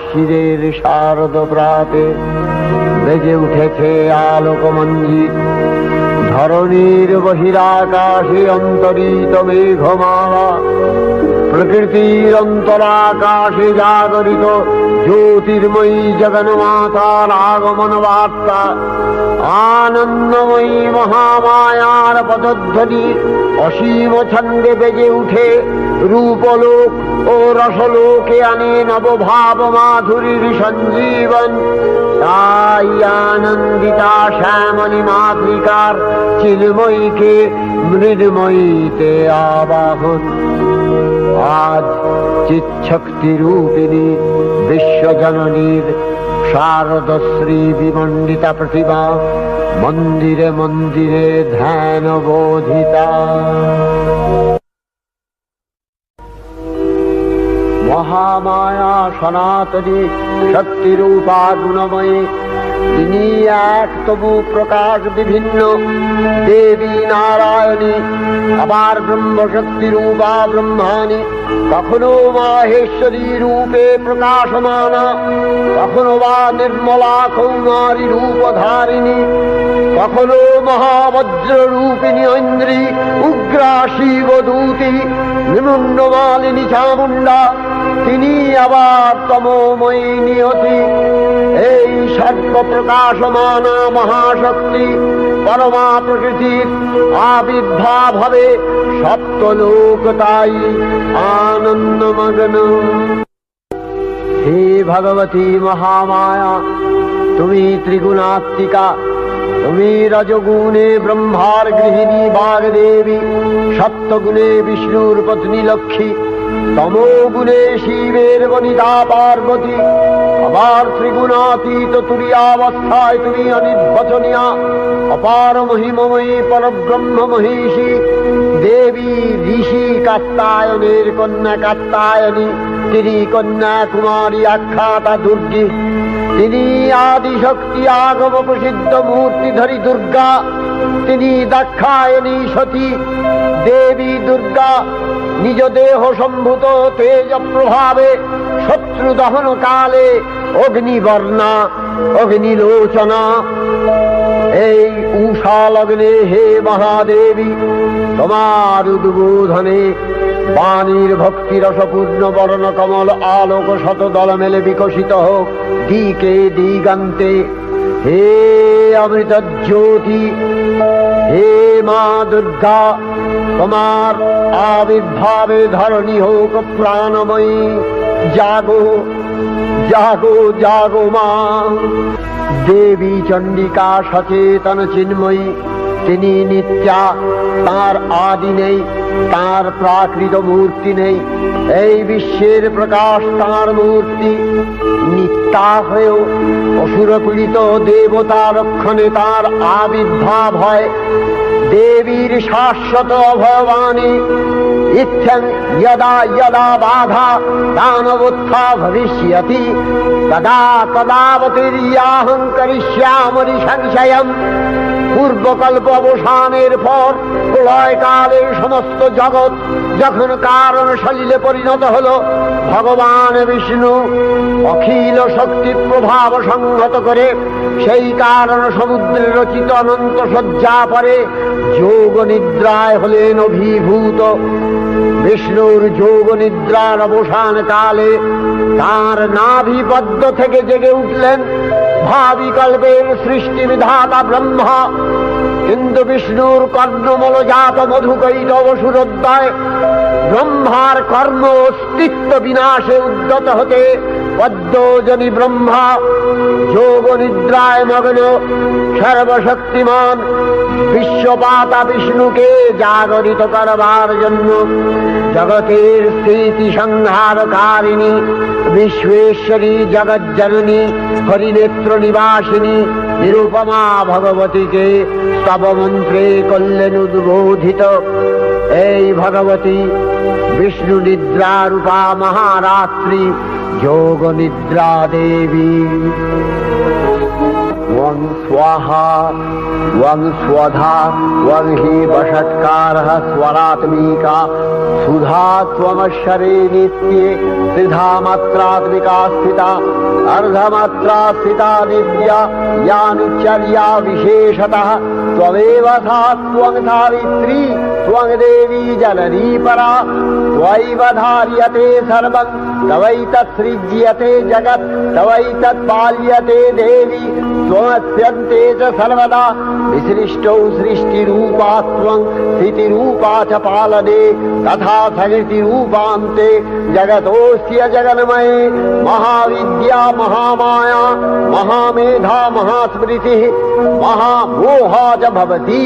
শিরের শারদ প্রাতে বেজে উঠেছে আলোকমঞ্জিত। ধরণীর বহিরাকাশে অন্তরিত মেঘমালা, প্রকৃতির অন্তরাকাশে জাগরিত জ্যোতির্ময়ী জগন্মাতার আগমন বার্তা। আনন্দময়ী মহামায়ার পদধ্বনি অসীম ছন্দে বেজে উঠে রূপলোক ও রসলোকে আনে নবভাব মাধুরীর সঞ্জীবন। তাই আনন্দিতা শ্যামলী মাতৃকার চিন্ময়ীকে মৃন্ময়ীতে আবাহন। আজ চিৎশক্তি রূপিণী বিশ্বজননীর শারদশ্রী বিমণ্ডিতা প্রতিমা মন্দিরে মন্দিরে ধ্যান বোধিতা। মহামায়া সনাতনী শক্তিরূপা গুণময়ী, তিনি এক তবু প্রকাশ বিভিন্ন দেবী নারায়ণী, আবার ব্রহ্মশক্তি রূপা ব্রহ্মাণী, কখনো মাহেশ্বরী রূপে প্রকাশমানা, কখনো বা নির্মলা কৌমারী রূপধারিণী, কখনো মহাবজ্র রূপিণী ঐন্দ্রী, উগ্রা শিবদূতী, নিমুন্নমালিনী চামুণ্ডা, তিনি আবার তমোময়ী নিয়তি। এই সর্বপ্রকাশমানা মহাশক্তি পরমা প্রকৃতির আবির্ভাব হবে সপ্তলোক তাই আনন্দমগ্ন। হে ভগবতী মহামায়া, তুমি ত্রিগুণাত্মিকা, তুমি রজগুণে ব্রহ্মার গৃহিণী বাগদেবী, সত্যগুণে বিষ্ণুর পত্নী লক্ষ্মী, তমোগুণে শিবের বনিতা পার্বতী, আবার ত্রিগুণাতীত তুরীয়াবস্থায় তুমি অনির্বচনীয়া অপার মহিমময়ী পরব্রহ্ম মহিষী দেবী। ঋষি কাত্যায়নের কন্যা কাত্যায়নী, তিনি কন্যা কুমারী আখ্যাতা দুর্গী, তিনি আদিশক্তি আগম প্রসিদ্ধ মূর্তিধরী দুর্গা, তিনি দাক্ষায়ণী সতী দেবী দুর্গা। নিজ দেহ সম্ভূত তেজ প্রভাবে শত্রু দহন কালে অগ্নিবর্ণা অগ্নিলোচনা। এই উষা লগ্নে হে মহাদেবী, তোমার উদ্বোধনে বাণীর ভক্তি রসপূর্ণ বর্ণ কমল আলোক শত দল মেলে বিকশিত হোক দিকে দিগান্তে। হে অমৃত জ্যোতি, হে মা দুর্গা, তোমার আবির্ভাবে ধরণী হোক প্রাণময়ী। জাগো জাগো জাগো মা। দেবী চণ্ডিকা সচেতন চিন্ময়ী, তিনি নিত্যা, তার আদি নেই, তার প্রাকৃত মূর্তি নেই। এই বিশ্বের প্রকাশ তার মূর্তি। নিত্যা হয়েও অসুরপীড়িত দেবতা রক্ষণে তার আবির্ভাব হয়। দেবীর শাশ্বত অভয়বাণী ইত্যং যদা যদা বাধা দানবোত্থা ভবিষ্যতি তদা তদাবতীর্যাহং করিষ্যামি সংশয়ম। পূর্বকল্প অবসানের পর প্রলয়কালে সমস্ত জগৎ যখন কারণ সলিলে পরিণত হল, ভগবান বিষ্ণু অখিল শক্তি প্রভাব সংহত করে সেই কারণ সমুদ্রে রচিত অনন্ত শয্যা পরে যোগ নিদ্রায় হলেন অভিভূত। বিষ্ণুর যোগ নিদ্রার অবসান কালে তার নাভিপদ্ম থেকে জেগে উঠলেন ভাবিকল্পের সৃষ্টি বিধাতা ব্রহ্মা। কিন্তু বিষ্ণুর কর্ণমলজাত মধুকৈটব সুরোদ্দয় ব্রহ্মার কর্ম অস্তিত্ব বিনাশে উদ্যত হতে পদ্মজনী ব্রহ্মা যোগ নিদ্রায় মগ্ন সর্বশক্তিমান বিশ্বপাতা বিষ্ণুকে জাগরিত করবার জন্য জগতের স্থিতি সংহারকারিণী বিশ্বেশ্বরী জগজ্জননী হরিনেত্র নিবাসিনী নিরুপমা ভগবতীকে স্তবমন্ত্রে করলেন উদ্বোধিত। এই ভগবতী বিষ্ণু নিদ্রা রূপা মহারাত্রি যোগ নিদ্রা দেবী। त्वं स्वाहा त्वं स्वधा त्वं हि वषट्कारः स्वरात्मिका सुधा त्वमक्षरे नित्ये त्रिधा मात्रात्मिका स्थिता अर्धमात्रा स्थिता दिव्या यानुचर्या विशेषतः त्वमेव सा त्वं सावित्री त्वं देवी जननी परा त्वयैव धार्यते सर्वं तवैतत्सृज्यते जगत् तवैतत्पाल्यते देवी त्वमस्यन्ते च सर्वदा विसृष्टौ सृष्टिरूपा त्वं स्थितिरूपा च पालने तथा सकृतिरूपान्ते जगतोऽस्य जगन्मये महाविद्या महामाया महामेधा महास्मृतिः महामोहा च भवति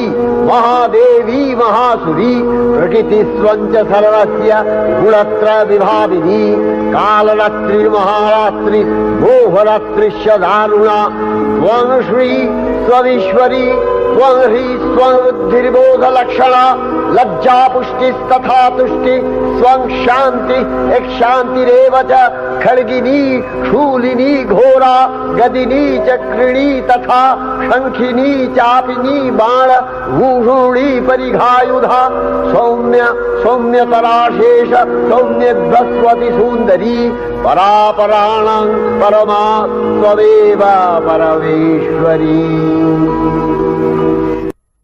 महादेवी महासुरी प्रकृतिस्त्वं च सर्वस्य गुणत्रय विभाविनी कालरात्रिर्महारात्रि मोहरात्रिश्च दारुणा त्वं श्री स्वमीश्वरी त्वं ह्री स्वबुद्धिर्बोधलक्षणा लज्जा पुष्टिस्तथा तुष्टि स्वं शान्ति एक शान्तिरेव च खड्गिनी शूलिनी घोरा गदिनी चक्रिणी तथा शंखिनी चापिनी बाण भूषुणी परिघायुधा सौम्य सौम्यतराशेष सौम्य बृहस्पति सुंदरी परापराणां परमा त्वमेव परमेश्वरी।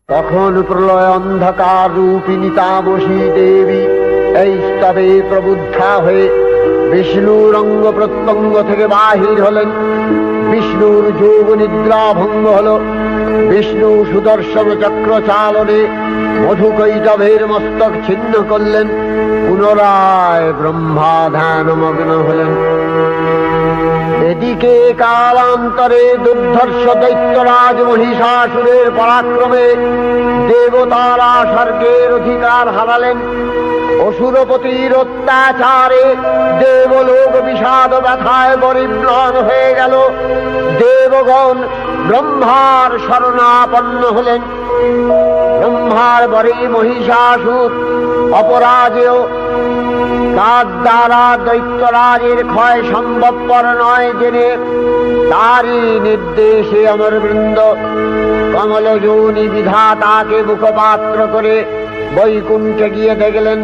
তখন প্রলয় অন্ধকার রূপিণী তামসী দেবী এই স্তবে প্রবুদ্ধা হয়ে বিষ্ণুর অঙ্গ প্রত্যঙ্গ থেকে বাহির হলেন। বিষ্ণুর যোগ নিদ্রা ভঙ্গ হল। বিষ্ণু সুদর্শন চক্র চালনে মধুকৈটভের মস্তক ছিন্ন করলেন। পুনরায় ব্রহ্মা ধ্যানমগ্ন হলেন। এদিকে কালান্তরে দুর্ধর্ষ দৈত্যরাজ মহিষাসুরের পরাক্রমে দেবতারা স্বর্গের অধিকার হারালেন। অসুরপতির অত্যাচারে দেবলোক বিষাদ ব্যথায় পরিম্লান হয়ে গেল। দেবগণ ব্রহ্মার শরণাপন্ন হলেন। ব্রহ্মার বরে মহিষাসুর অপরাজেয়, তার দ্বারা দৈত্যরাজের ক্ষয় সম্ভবপর নয় জেনে তারই নির্দেশে অমরবৃন্দ কমলযোনি বিধাতাকে মুখপাত্র করে বৈকুণ্ঠে গিয়ে দেখলেন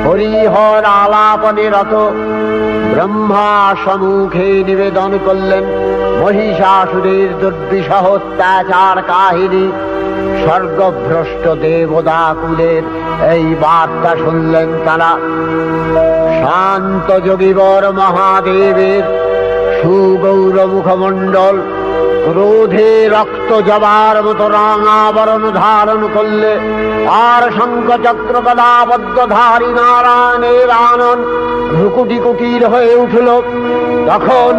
হরিহর আলাপনে রত। ব্রহ্মা সম্মুখে নিবেদন করলেন মহিষাসুরের দুর্বিষহ অত্যাচার কাহিনী। স্বর্গভ্রষ্ট দেবদাকুলের এই বার্তা শুনলেন তারা। শান্ত যোগীবর মহাদেবের সুগৌর মুখমণ্ডল ক্রোধে রক্ত জবার মতো রাঙাবরণ ধারণ করলে, আর শঙ্খ চক্র গদাবদ্ধধারী নারায়ণের আনন ভ্রুকুটি কুটির হয়ে উঠল। তখন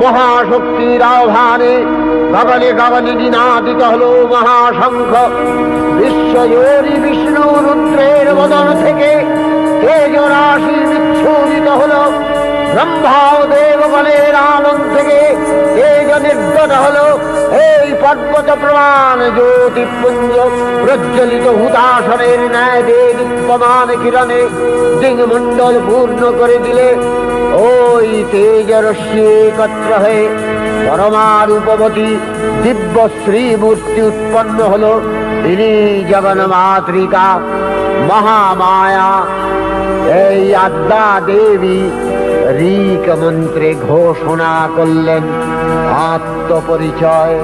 মহাশক্তির আহ্বানে গগনে গগনে নিনাদিত হল মহাশঙ্খ। বিশ্বজোরি বিষ্ণু রুদ্রের বদন থেকে তেজ রাশি বিচ্ছুরিত হল। ব্রহ্মা ও দেবগণের আনন্দ থেকে তেজ নির্গত হল। এই পর্বত প্রমাণ জ্যোতিপুঞ্জ প্রজ্বলিত হুতাসনের ন্যায় দীপ্যমান কিরণে দিংমণ্ডল পূর্ণ করে দিলে ওই তেজ রশ্মি একত্র হয়ে পরমারূপবতী দিব্য শ্রীমূর্তি উৎপন্ন হল। তিনি জগন্মাতৃকা মহামায়া। এই আদ্যা দেবী ঋক মন্ত্রে ঘোষণা করলেন আত্মপরিচয়।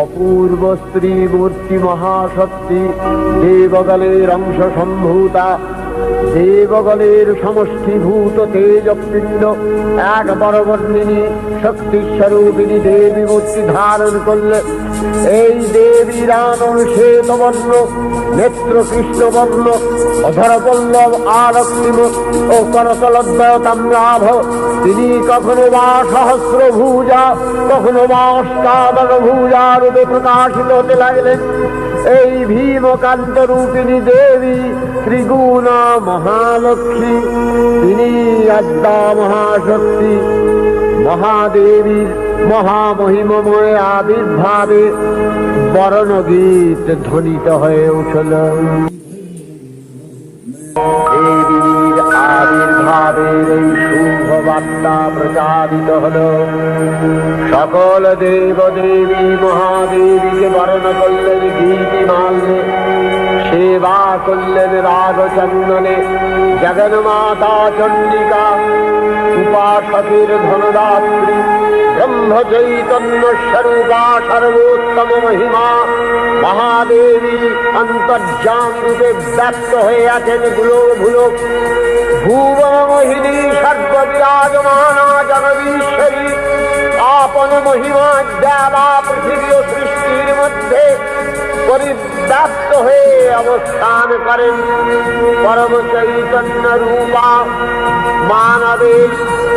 অপূর্ব স্ত্রী মূর্তি মহাশক্তি দেবগণের অংশ সম্ভূতা, দেবগণের সমষ্টিভূত তেজপিণ্ড এক বরবর্ণিনী শক্তিস্বরূপিণী দেবী মূর্তি ধারণ করলে। এই দেবীর আনন শ্বেতবর্ণ, নেত্র কৃষ্ণবর্ণ, অধরপল্লব আরক্তিম ও করতলদ্বয় তাম্রাভ। তিনি কখনো বা সহস্র ভুজা, কখনো বা অষ্টাদশ ভুজা রূপে প্রকাশিত হতে লাগলেন। এই ভীমকান্ত রূপিণী দেবী ত্রিগুণা মহালক্ষ্মী। তিনি আদ্যা মহাশক্তি মহাদেবীর মহামহিমময় আবির্ভাবে বরণগীত ধ্বনিত হয়ে উঠল। দেবীর আবির্ভাবের এই শুভ বার্তা প্রচারিত হল। সকল দেব দেবী মহাদেবীকে বরণ করলেন গীতিমাল্যে, সেবা করলেন রাগচন্দনে। জগন্মাতা চণ্ডিকা উপাসকের ধনদাত্রী, ব্রহ্ম চৈতন্য স্বরূপা সর্বোত্তম মহিমা মহাদেবী অন্তর্যামী রূপে ব্যক্ত হয়ে আছেন গুলো ভুবন মোহিনী সর্ববিরাজমানা জগদীশ্বরী আপন মহিমা দেবা পৃথিবী ও সৃষ্টির মধ্যে পরিব্যাপ্ত হয়ে অবস্থান করেন। পরম চৈতন্য রূপা মানবের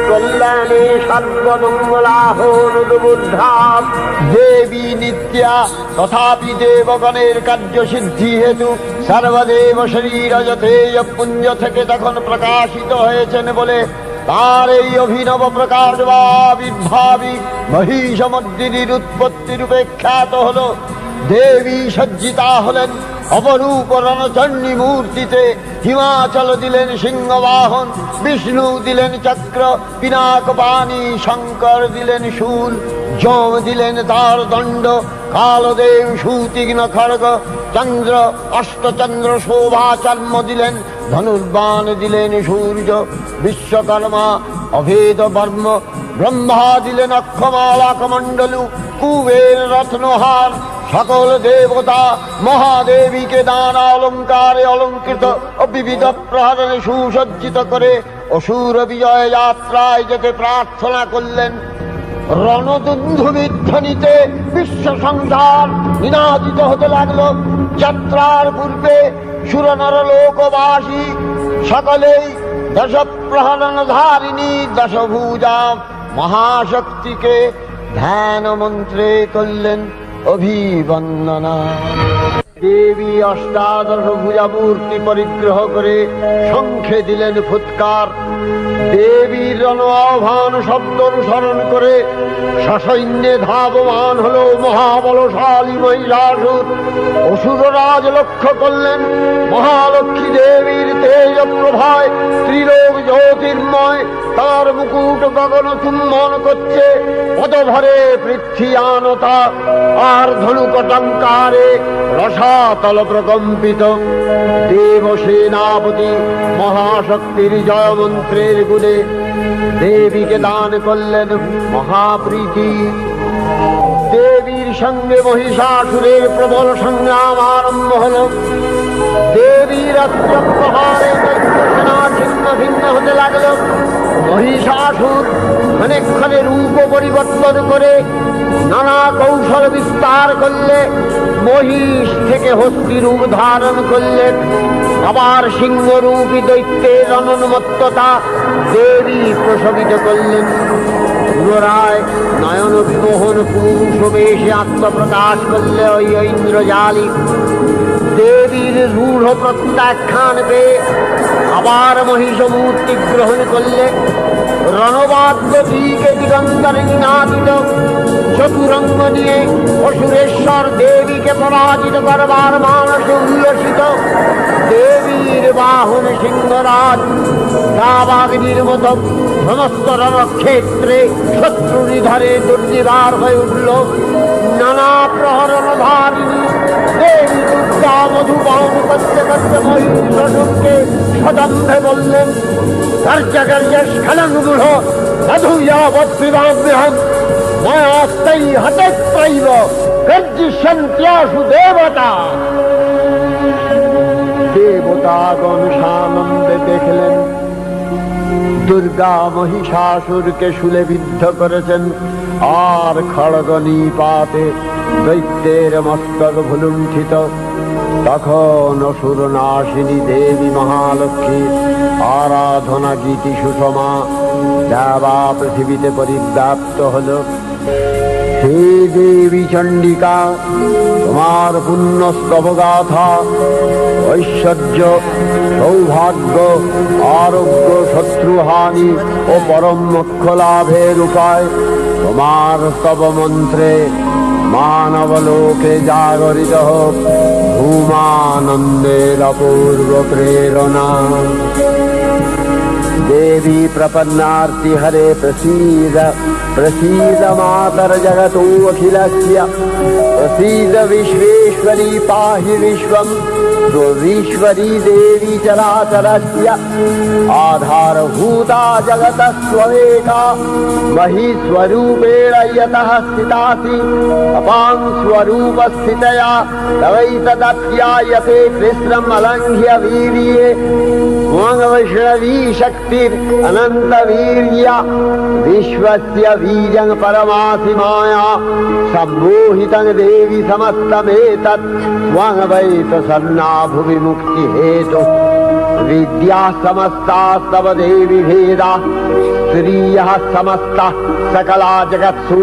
কল্যাণে সর্বমঙ্গলাহনুদ্বুদ্ধা দেবী নিত্যা, তথাপি দেবগণের কার্যসিদ্ধি হেতু সর্বদেব শরীর যথেয় পুঞ্জ থেকে তখন প্রকাশিত হয়েছেন বলে তার এই অভিনব প্রকাশ বা আবির্ভাবী মহিষমর্দিনীর উৎপত্তি রূপে খ্যাত হল। দেবী সজ্জিতা হলেন অপরূপ রণচণ্ডী মূর্তিতে। হিমাচল দিলেন সিংহবাহন, বিষ্ণু দিলেন চক্র পিনাক পানি, শঙ্কর দিলেন শূল, যম দিলেন তার দণ্ড, কালদেব সুতীক্ষ্ণ খড়গ, চন্দ্র অষ্টচন্দ্র শোভা চর্ম দিলেন, ধনুর্বাণ দিলেন সূর্য, বিশ্বকর্মা অভেদ বর্ম, ব্রহ্মা দিলেন অক্ষমালা কমণ্ডলু, কুবের রত্নহার। সকল দেবতা মহাদেবীকে নানা অলঙ্কারে অলঙ্কৃত ও বিবিধ প্রহরণে সুসজ্জিত করে অসুর বিজয় যাত্রায় যেতে প্রার্থনা করলেন। রণদুন্ধুবির ধ্বনিতে বিশ্ব সংসার নিনাদিত হতে লাগলো। যাত্রার পূর্বে সুরনর লোকবাসী সকলেই দশ প্রহরণ ধারিণী দশভুজা মহাশক্তিকে ধ্যান মন্ত্রে করলেন অভিবন্দনা। দেবী অষ্টাদশ ভুজা মূর্তি পরিগ্রহ করে শঙ্খে দিলেন ফুৎকার। দেবীর রণ আহ্বান শব্দ অনুসরণ করে সসৈন্যে ধাবমান হল মহাবলশালী মহিষাসুর। অসুররাজ লক্ষ্য করলেন মহালক্ষ্মী দেবীর তেজ প্রভায় ত্রিলোক জ্যোতির্ময়, তার মুকুট গগন চুম্বন করছে, পদভরে পৃথ্বীয়ানতা আর ধনুকটঙ্কারে রসাতল প্রকম্পিত। দেব সেনাপতি মহাশক্তির জয় মন্ত্রের গুণে দেবীকে দান করলেন মহাপ্রীতি। দেবীর সঙ্গে মহিষাসুরের প্রবল সংগ্রাম আরম্ভ হল। দেবীর অস্ত্র প্রহারে সেনা ছিন্ন ভিন্ন হতে লাগল। মহিষাসুর ক্ষণে রূপ পরিবর্তন করে নানা কৌশল বিস্তার করলে মহিষ থেকে হস্তি রূপ ধারণ করলেন। আবার সিংহরূপী দৈত্যের অনুন্মত্ততা দেবী প্রশমিত করলেন। পুনরায় নয়ন বিমোহন পুরুষ বেশে আত্মপ্রকাশ করলে ওই ইন্দ্রজালী। দেবীর রূঢ় প্রত্যাখ্যান পেয়ে আবার মহিষ মূর্তি গ্রহণ করলে। রণবাদ্য দিকে দিগন্তরে নিনাদিত চতুরঙ্গ নিয়ে অসুরেশ্বর দেবীকে পরাজিত করবার মানসে উল্লসিত। দেবীর বাহন সিংহরাজ দাবাগ্নির মতো সমস্ত রণক্ষেত্রে শত্রু নিধরে দুর্নিবার হয়ে উঠল। নানা প্রহরণ ধারিণী দেবী দুর্গা মধুপান করতে করতে মহিষাসুরকে সদম্ভে বললেন, কার্যকার্য স্খলন গূঢ় সাধুয়াবৎবিবাহ্যহম ময়াস্তাই হতত্রৈব গর্জিষ্যন্ত্যাসু দেবতা। দেবতাগণ সানন্দে দেখলেন দুর্গা মহিষাসুরকে শুলে বিদ্ধ করেছেন, আর খড়গ নিপাতে দৈত্যের মস্তক ভুলুণ্ঠিত। তখন অসুর নাশিনী দেবী মহালক্ষ্মী আরাধনা গীতি সুষমা দেবা পৃথিবীতে পরিব্যাপ্ত হল। हे देवी चंडिका, তোমার পুণ্যস্তব গাথা, ঐশ্বর্য, সৌভাগ্য, আরোগ্য, শত্রুহানি ও পরম মোক্ষ লাভের উপায় তোমার স্তব মন্ত্রে মানবলোকে জাগরিত হোক ভূমানন্দের অপূর্ব প্রেরণা। देवी प्रपन्नार्ति हरे प्रसीद प्रसीद मातर जगतो अखिलस्य प्रसीद विश्वेश्वरी पाहि विश्वं विश्वरी देवी चराचरस्य आधारभूता जगतस्त्वमेका महीस्वरूपेण यतः स्थितासि अपां स्वरूपस्थितया तवैतदप्यायते कृष्णम् अलङ्घ्य वीर्ये वैष्णवी शक्तिर् अनंत वीर्य विश्वस्य बीजं परमासि माया सम्मोहितं देवी समस्तमेतत् त्वं वै प्रसन्ना भुवि मुक्ति हेतु विद्या समस्तास्तव देवी भेदा स्त्रियः समस्ता सकला जगत्सु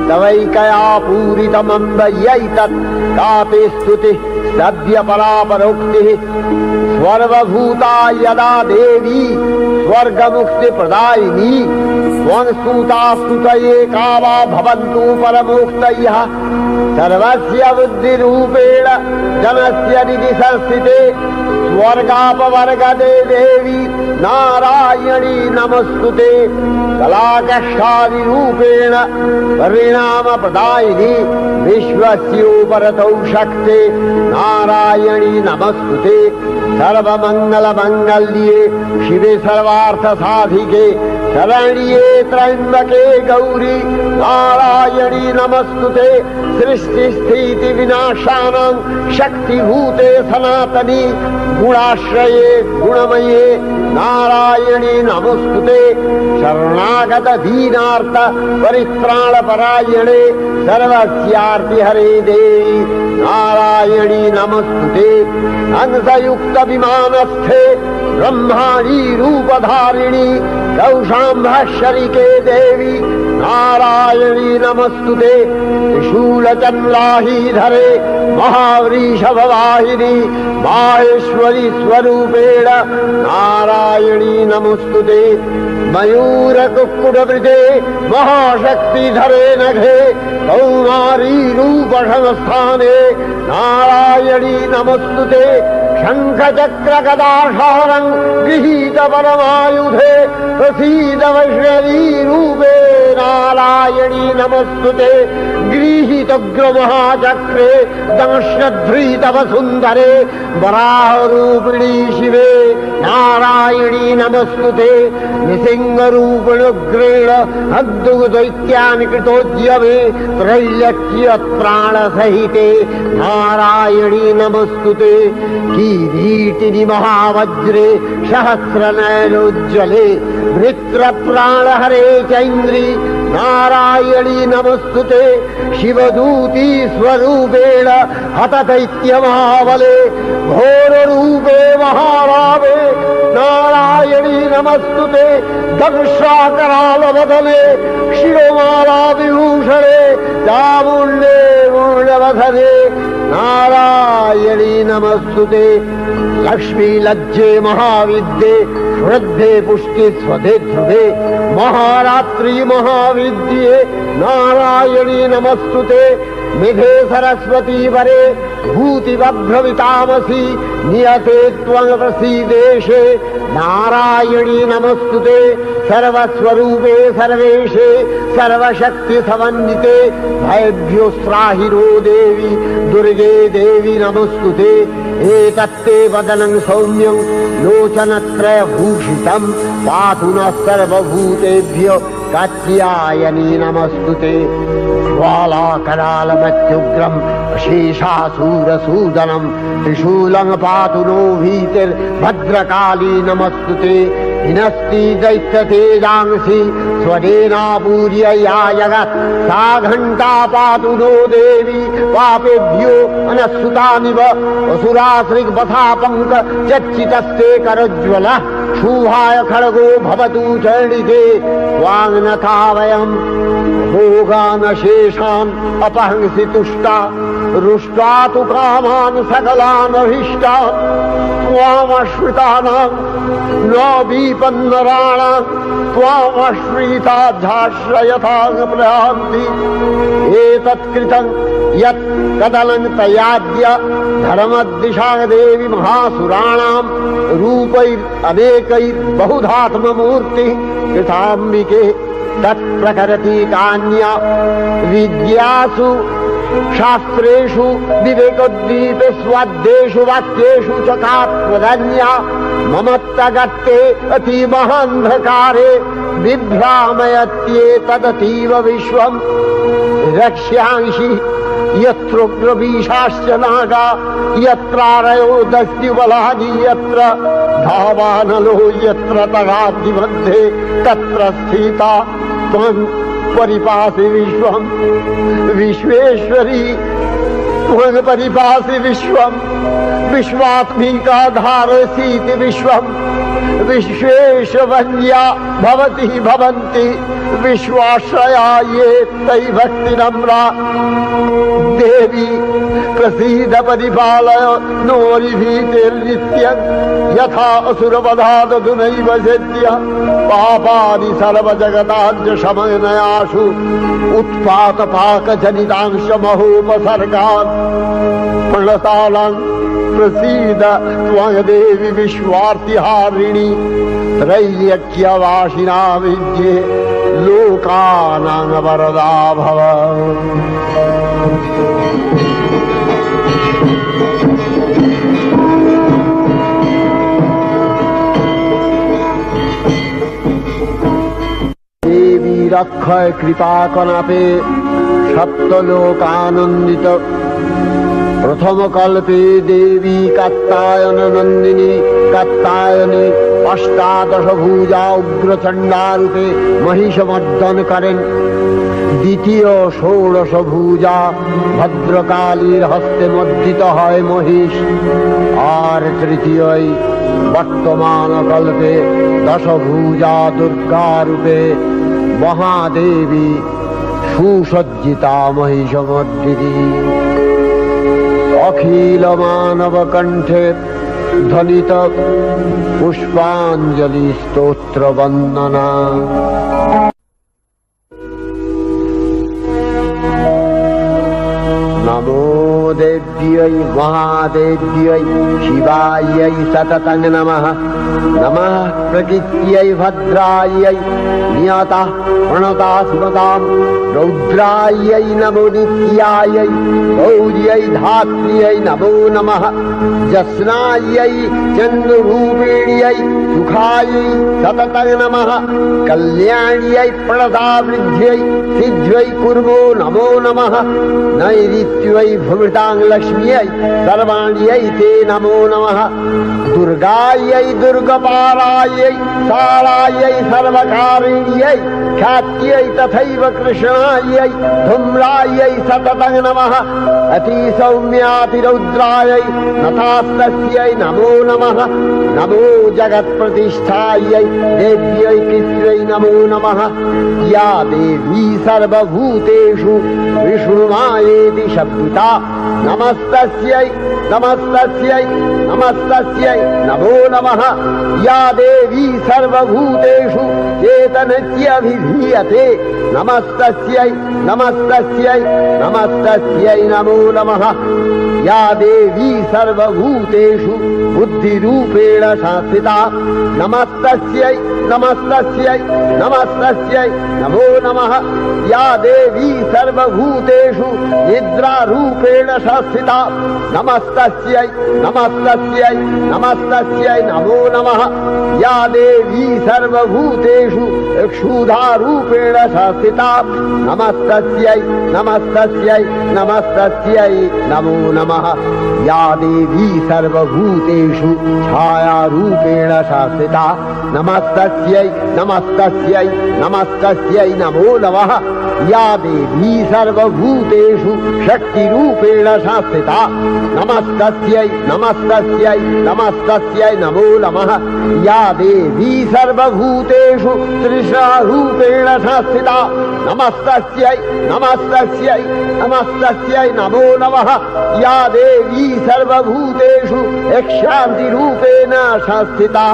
तवैकया पूरितमम्ब यैतत् कापि स्तुतिः सद्य परापरोक्तिः सर्वभूता यदा देवी स्वर्गमुक्ति प्रदायिनी त्वं स्तुता स्तुतये का वा भवन्तु परमोक्तयः सर्वस्य बुद्धिरूपेण जनस्य हृदि संस्थिते स्वर्गापवर्गदे देवी नारायणी नमस्तुते कलाकक्षादिरूपेण परिणामप्रदायिनी विश्वस्योपरतौ शक्ते नारायणी नमस्तुते सर्वमङ्गलमङ्गल्ये शिवे सर्वार्थसाधिके शरण्ये त्र्यम्बके गौरी नारायणी नमस्तुते सृष्टिस्थितिविनाशानां शक्तिभूते सनातनी गुणाश्रये गुणमये नारायणी नमस्तुते शरणागत दीनार्थ परित्राणपरायणे सर्वस्यार्ति हरे देवी नारायणी नमस्तुते हंसयुक्त विमानस्थे ब्रह्माणी रूपधारिणी कौशाम्भशरिके देवी नारायणी नमस्तुते त्रिशूलचन्द्राहीधरे महावृषभवाहिनी माहेश्वरी स्वरूपेण नारायणी नमस्तुते मयूरकुक्कुटवृते महाशक्तिधरे नघे कौमारी रूपसंस्थाने नारायणी नमस्तुते शङ्खचक्रगदाशारं गृहीत परमायुधे प्रसीद वैष्णवी रूपे नारायणी नमस्तुते गृहीतोग्रमहाचक्रे दंशध्रीतवसुन्दरे वराहरूपिणी शिवे नारायणी नमस्तुते निसिंहरूपिणुग्रेण अद्दुग्दैत्यानि कृतोद्यमे त्रैलक्ष्यप्राणसहिते नारायणी नमस्तुते किरीटिनि महावज्रे सहस्रनयनोज्ज्वले वृत्रप्राणहरे चैन्द्री नारायणी नमस्तुते शिवदूती स्वरूपेण हतदैत्यमहाबले घोररूपे महारावे नारायणी नमस्तुते दंशाकरालवदने शिरोमाला विभूषणे चामुण्डे मूलवधने नारायणी नमस्तुते लक्ष्मी लज्जे महाविद्ये श्रद्धे पुष्टि स्वधे ध्रुवे महारात्रि महाविद्ये नारायणी नमस्तुते मेघे सरस्वती वरे भूतिवभ्रमितामसि नियते त्वं प्रसीदेशे नारायणी नमस्तुते सर्वस्वरूपे सर्वेशे सर्वशक्ति समन्विते भयभ्योस्त्राहिरो देवी दुर्गे देवी नमस्तुते एतत्ते वदनं सौम्यं लोचनत्रयभूषितं पातु नः सर्वभूतेभ्यो कात्यायनी नमस्तुते ज्वालाकरालमत्युग्रं शेषासूरसूदनं त्रिशूलं पातु नो भीतिर्भद्रकाली नमस्तुते हिनस्ति दैत्यतेजांसि स्वदेनापूर्य या जगत् सा घण्टा पातु नो देवी पापेभ्यो अनस्सुतानिव असुराश्रिग्वथा चच्चितस्ते करज्वलः शूहाय खड्गो भवतु चण्डिते त्वाङ्नथा वयम् भोगान शेषान् अपहंसि तुष्टा रुष्टा तु कामान् सकलान् अभीष्टान् त्वामश्रितानां न विपन्नराणां त्वामश्रिताध्याश्रयतां प्रयान्ति एतत्कृतं यत् कदलं तयाद्य धर्मदिशा देवी महासुराणां रूपैरनेकैर्बहुधात्ममूर्तिः कृताम्बिके तत्प्रकरति कान्या विद्यासु शास्त्रेषु विवेकोद्दीपे स्वाद्येषु वाक्येषु च का प्रदन्या ममत्तगत्ते अतिमहान्धकारे बिभ्रामयत्येतदतीव विश्वम् रक्ष्यांसि यत्रोग्रवीशाश्च नागा यत्रारयो दस्युबलानि यत्र धावानलो यत्र तगाब्धिमध्ये तत्र स्थिता त्वं परिपासि विश्वं विश्वेश्वरी त्वं परिपासि विश्वं विश्वात्मिका धारसीति विश्वं विश्वेशवन्या भवति भवन्ति विश्वाश्रया ये तै भक्तिनम्रा देवी प्रसीद परिपालय नोरिभीतिर्नित्यं यथा असुरवधादधुनैव सेद्य पापानि सर्वजगताञ्च शमनयासु उत्पातपाकजनितांश महोपसर्गान् प्रणतालां प्रसीद त्वं देवी विश्वार्तिहारिणी त्रैलोक्यवासिना विद्ये लोकानां वरदा भव। देवी रक्षय कृपा कनापे सप्तलोकानंदित प्रथम कल्पे देवी कात्यायन नंदिनी कात्यायने अष्टादश भुजा उग्रचंडा रूपे महिषमर्दन करें द्वितीय षोडश भुजा भद्रकालीर हस्ते मर्दित है महिष और तृतीय वर्तमान कल्पे दश भुजा दुर्गा रूपे महादेवी सुसज्जिता महिषमर्दिनी अखिल मानव कंठे ध्वनित पुष्पांजलि स्तोत्र वंदना। नमो देव्यै महादेव्यै शिवायै सततं नमः। नमः प्रकृत्यै भद्रायै नियतः प्रणता स्मतां रौद्रायै नमो नित्यायै गौर्यै धात्र्यै नमो नमः। जस्नायै चन्द्ररूपिण्यै सुखायै सततं नमः। कल्याण्यै प्रणतावृद्ध्यै सिद्ध्यै कुर्मो नमो नमः। नैऋत्यै भृतां लक्ष्म्यै सर्वाण्यै ते नमो नमः। दुर्गायै दुर्गपारायै शालायै सर्वकारिण्यै ख्यात्यै तथैव कृष्णायै धूम्रायै सततं नमः। अतिसौम्यातिरौद्रायै नतास्तस्यै नमो नमः। नमो जगत्प्रतिष्ठायै देव्यै कृत्यै नमो नमः। या देवी सर्वभूतेषु विष्णुमायेति शब्दिता नमस्तस्यै नमस्तस्यै नमस्तस्यै नमो नमः। या देवी सर्वभूतेषु चेतनस्यभिधीयते नमस्तस्यै नमस्तस्यै नमस्तस्यै नमो नमः। या देवी सर्वभूतेषु बुद्धिरूपेण संस्थिता नमस्तस्यै नमस्तस्यै नमस्तस्यै नमो नमः। या देवी सर्वभूतेषु निद्रारूपेण संस्थिता नमस्तस्यै नमस्तस्यै नमस्तस्यै नमो नमः। या देवी सर्वभूतेषु क्षुधारूपेण संस्थिता नमस्तस्यै नमस्तस्यै नमस्तस्यै नमो नमः। या देवी सर्वभूतेषु छायारूपेण संस्थिता नमस्तस्यै नमस्तस्यै नमस्तस्यै नमो नमः। या देवी सर्वभूतेषु शक्तिरूपेण रूपेण संस्थिता नमस्तस्यै नमस्तस्यै नमस्तस्यै नमो नमः या देवी सर्वभूतेषु तृष्णारूपेण संस्थिता नमस्तस्यै नमस्तस्यै नमस्तस्यै नमो नमः या देवी सर्वभूतेषु शान्तिरूपेण संस्थिता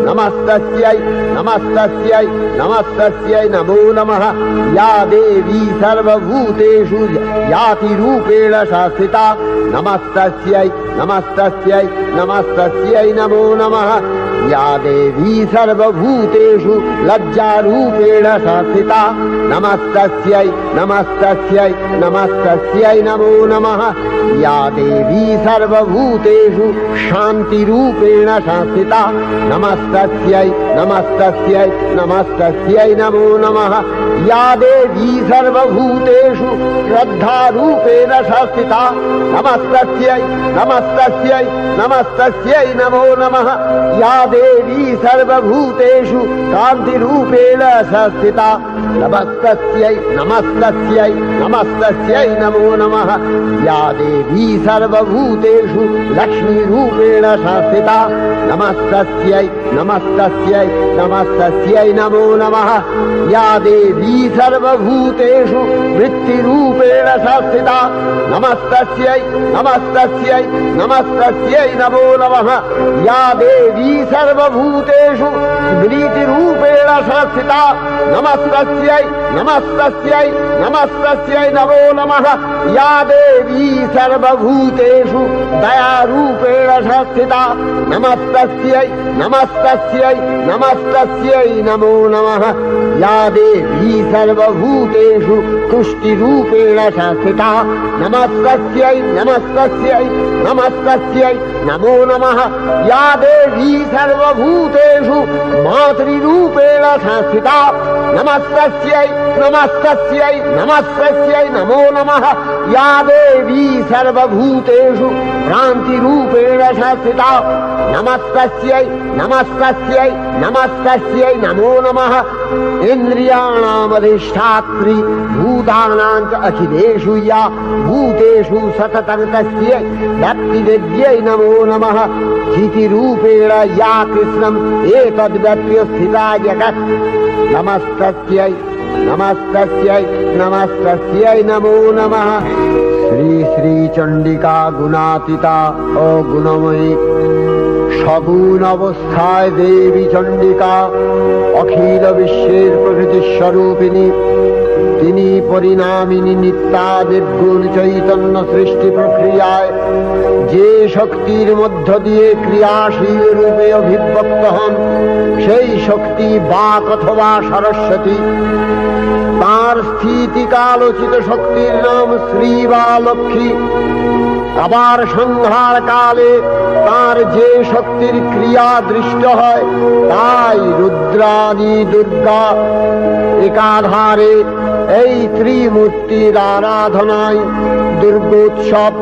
नमस्तस्यै नमस्तस्यै नमस्तस्यै नमो नमः या देवी सर्वभूतेषु यातिरूपेण संस्थिता नमस्तस्यै नमस्तस्यै नमस्तस्यै नमो नमः या देवी सर्वभूतेषु लज्जारूपेण संस्थिता नमस्तस्यै नमस्तस्यै नमस्तस्यै नमो नमः या देवी सर्वभूतेषु शान्तिरूपेण संस्थिता नमस्तस्यै नमस्तस्यै नमस्तस्यै नमो नमः या देवी सर्वभूतेषु श्रद्धारूपेण संस्थिता नमस्तस्यै नमस्तस्यै नमस्तस्यै नमो नमः या देवी सर्वभूतेषु कान्तिरूपेण संस्थिता नमस्तस्यै नमस्तस्यै नमस्तस्यै नमो नमः या देवी सर्वभूतेषु लक्ष्मीरूपेण संस्थिता नमस्तस्यै नमस्तस्यै नमस्तस्यै नमो नमः या देवी सर्वभूतेषु वृत्तिरूपेण संस्थिता नमस्तस्यै नमस्तस्यै नमस्तस्यै नमो नमः या देवी सर्वभूतेषु स्मृतिरूपेण संस्थिता नमस्तस्यै नमस्तस्यै नमस्तस्यै नमो नमः या देवी सर्वभूतेषु दयारूपेण संस्थिता नमस्तस्यै नमस्तस्यै नमस्तस्यै नमो नमः या देवी सर्वभूतेषु तुष्टिरूपेण संस्थिता नमस्तस्यै नमस्तस्यै नमस्तस्यै नमो नमः या देवी सर्वभूतेषु मातृरूपेण संस्थिता नमस्तस्यै नमस्तस्यै नमस्तस्यै नमो नमः या देवी सर्वभूतेषु भ्रान्तिरूपेण संस्थिता नमस्तस्यै नमस्तस्यै नमस्तस्यै नमो नमः इन्द्रियाणामधिष्ठात्री भूतानां च अखिलेषु या भूतेषु सततं तस्यै भक्तिदेव्यै नमो नमः स्थितिरूपेण या कृष्णम् एतद्व्यप्य स्थिता जगत् नमस्तस्यै नमस्तस्यै नमस्तस्यै नमो नमः श्री श्री चंडिका गुणातीता ओ गुणमयी सगुण अवस्थाय देवी चंडिका अखिल विश्वेर प्रकृति स्वरूपिणी তিনি পরিণামিনী নিত্যা নির্গুণ চৈতন্য সৃষ্টি প্রক্রিয়ায় যে শক্তির মধ্য দিয়ে ক্রিয়াশীল রূপে অভিব্যক্ত হন সেই শক্তি বাক অথবা সরস্বতী। তার স্থিতিকালোচিত শক্তির নাম শ্রী বা লক্ষ্মী। আবার সংহার কালে তার যে শক্তির ক্রিয়া দৃষ্ট হয় তাই রুদ্রাণী দুর্গা। একাধারে এই ত্রিমূর্তির আরাধনায় দুর্গোৎসব,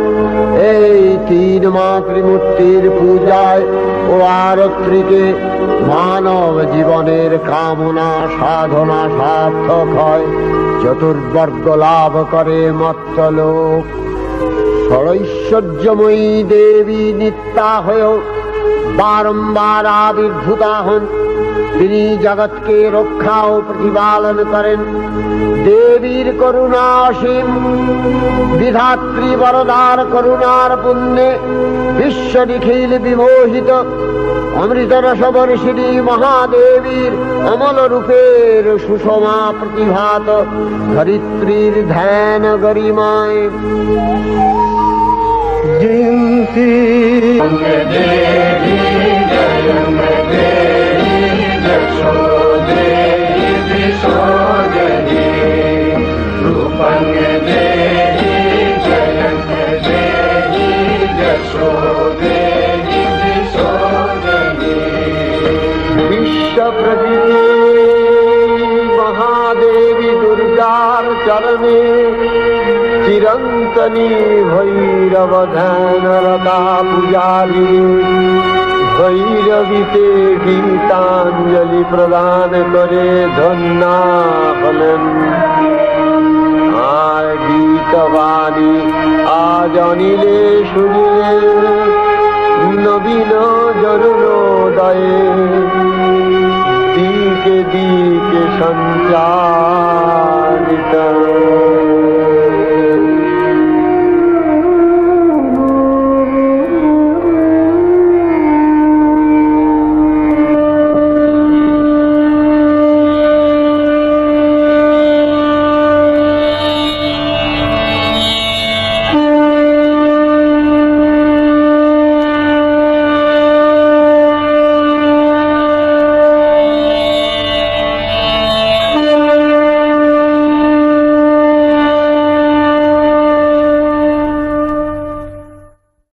এই তিন মাতৃমূর্তির পূজায় ও আরত্রিকে মানব জীবনের কামনা সাধনা সার্থক হয়, চতুর্বর্গ লাভ করে মর্ত্যলোক। ষড়ৈশ্বর্যময়ী দেবী নিত্যা হয়েও বারম্বার আবির্ভূতা হন। তিনি জগৎকে রক্ষা ও প্রতিপালন করেন। দেবীর করুণা অসীম। বিধাত্রী বরদার করুণার পুণ্যে বিশ্ব নিখিল বিমোহিত। অমৃত রসবর্ষিণী মহাদেবীর অমল রূপের সুষমা প্রতিভাত ধরিত্রীর ধ্যান গরিমায় জয়ন্তী দেবী বিশ্ব প্রকৃতি মহাদেবী দুর্গার চরণে চিরন্তনী ভৈরব ধ্যানরতা পূজারী ভৈরবীতে গীতাঞ্জলি প্রদান করে ধন্যা হলেন। আর গীত বাণী আজ অনিলে শুনিলে নবীন জরুণোদয়ে দিকে দিকে সঞ্চারিত